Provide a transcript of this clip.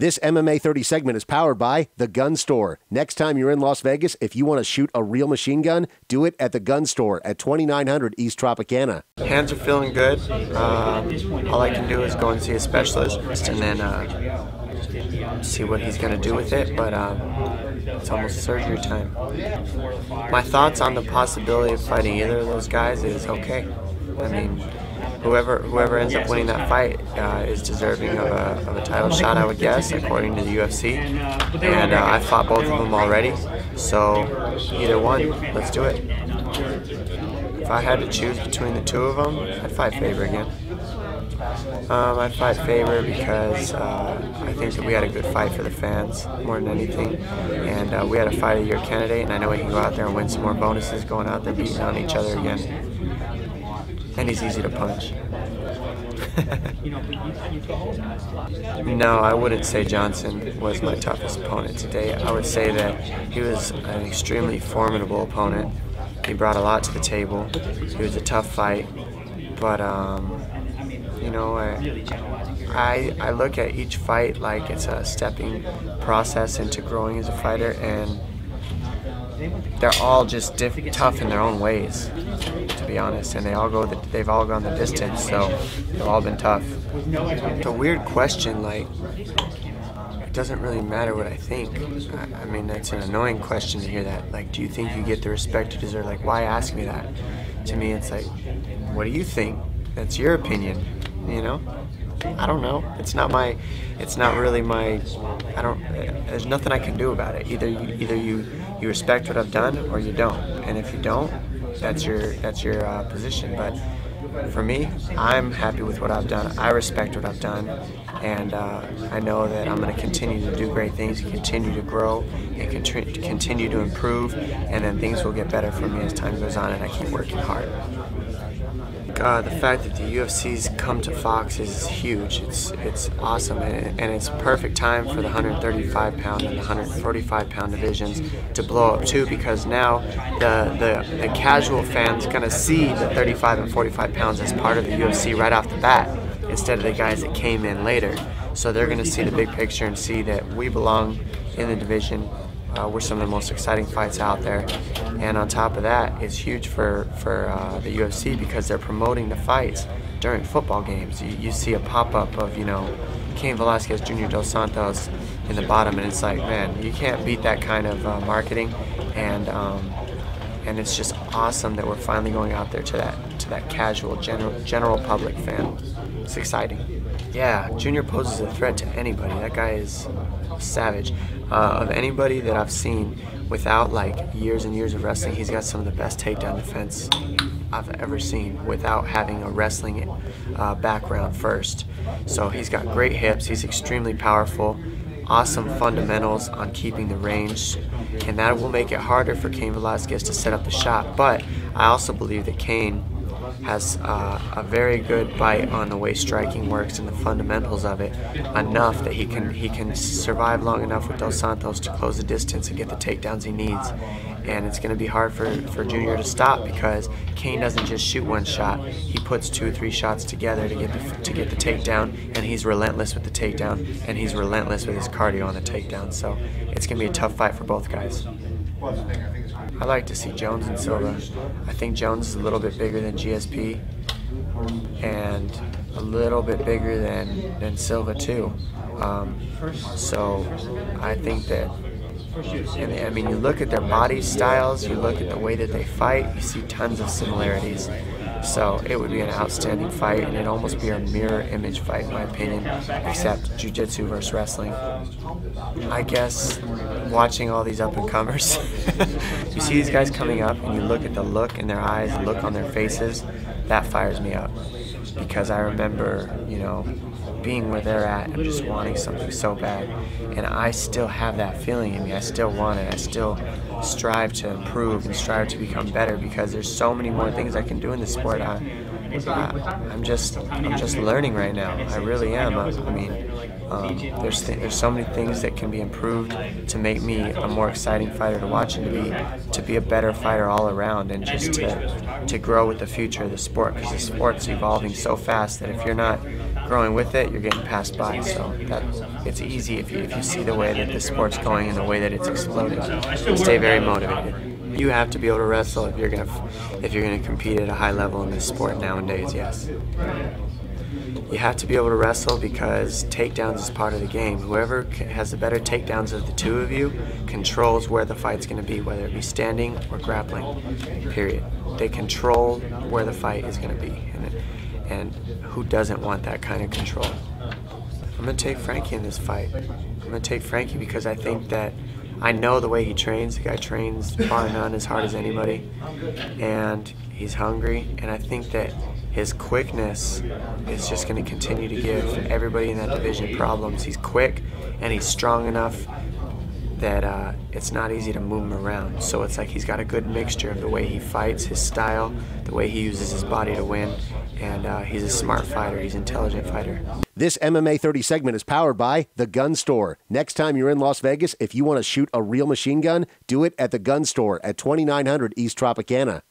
This MMA 30 segment is powered by The Gun Store. Next time you're in Las Vegas, if you want to shoot a real machine gun, do it at The Gun Store at 2900 East Tropicana. Hands are feeling good. All I can do is go and see a specialist and then see what he's going to do with it, but it's almost surgery time. My thoughts on the possibility of fighting either of those guys is okay. I mean, whoever ends up winning that fight is deserving of a title shot, I would guess, according to the UFC. And I fought both of them already, so either one, let's do it. If I had to choose between the two of them, I'd fight Faber again. I'd fight Faber because I think that we had a good fight for the fans more than anything, and we had a fight of the year candidate, and I know he can go out there and win some more bonuses going out there beating on each other again. And he's easy to punch. No, I wouldn't say Johnson was my toughest opponent today. I would say that he was an extremely formidable opponent. He brought a lot to the table. It was a tough fight, but you know, I look at each fight like it's a stepping process into growing as a fighter, and they're all just tough in their own ways, to be honest, and they've all gone the distance, so they've all been tough. It's a weird question, like, it doesn't really matter what I think. I mean, that's an annoying question to hear that. Like, do you think you get the respect you deserve? Like, why ask me that? To me, it's like, what do you think? That's your opinion, you know? I don't know. It's not really my, there's nothing I can do about it. Either you respect what I've done or you don't. And if you don't, that's your position. But for me, I'm happy with what I've done. I respect what I've done, and I know that I'm going to continue to do great things, continue to grow, and continue to improve, and then things will get better for me as time goes on, and I keep working hard. The fact that the UFC's come to Fox is huge. It's awesome, and it's perfect time for the 135-pound and the 145-pound divisions to blow up too, because now the casual fan's gonna see the 35 and 45 pounds as part of the UFC right off the bat, instead of the guys that came in later. So they're gonna see the big picture and see that we belong in the division. We're some of the most exciting fights out there, and on top of that, it's huge for the UFC because they're promoting the fights during football games. You see a pop-up of, you know, Cain, Velasquez, Jr., Dos Santos in the bottom, and it's like, man, you can't beat that kind of marketing, and it's just awesome that we're finally going out there to that casual general public fan. It's exciting. Yeah, Junior poses a threat to anybody. That guy is savage. Of anybody that I've seen without like years and years of wrestling, he's got some of the best takedown defense I've ever seen without having a wrestling background first. So he's got great hips, he's extremely powerful, awesome fundamentals on keeping the range, and that will make it harder for Cain Velasquez to set up the shot. But I also believe that Cain has a very good bite on the way striking works and the fundamentals of it, enough that he can survive long enough with Dos Santos to close the distance and get the takedowns he needs. And it's going to be hard for Junior to stop, because Cain doesn't just shoot one shot. He puts 2 or 3 shots together to get the takedown, and he's relentless with the takedown, and he's relentless with his cardio on the takedown. So it's going to be a tough fight for both guys. I like to see Jones and Silva. I think Jones is a little bit bigger than GSP, and a little bit bigger than Silva too. So I think that, and I mean, you look at their body styles, you look at the way that they fight, you see tons of similarities. So it would be an outstanding fight, and it'd almost be a mirror image fight in my opinion, except jiu-jitsu versus wrestling. I guess watching all these up-and-comers, you see these guys coming up and you look at the look in their eyes, the look on their faces, that fires me up. Because I remember, you know, being where they're at and just wanting something so bad. And I still have that feeling in me. I still want it. I still strive to improve and strive to become better, because there's so many more things I can do in this sport. I'm just learning right now. I really am. I mean, There's so many things that can be improved to make me a more exciting fighter to watch and to be a better fighter all around, and just to grow with the future of the sport, because the sport's evolving so fast that if you're not growing with it, you're getting passed by. So it's easy if you see the way that the sport's going and the way that it's exploding. Stay very motivated. You have to be able to wrestle if you're gonna compete at a high level in this sport nowadays. Yes. You have to be able to wrestle because takedowns is part of the game. Whoever has the better takedowns of the two of you controls where the fight's going to be, whether it be standing or grappling, period. They control where the fight is going to be. And who doesn't want that kind of control? I'm going to take Frankie in this fight. I'm going to take Frankie because I think that I know the way he trains. The guy trains bar none as hard as anybody. And he's hungry. And I think that his quickness is just going to continue to give everybody in that division problems. He's quick and he's strong enough that it's not easy to move him around. So it's like he's got a good mixture of the way he fights, his style, the way he uses his body to win, and he's a smart fighter. He's an intelligent fighter. This MMA 30 segment is powered by The Gun Store. Next time you're in Las Vegas, if you want to shoot a real machine gun, do it at The Gun Store at 2900 East Tropicana.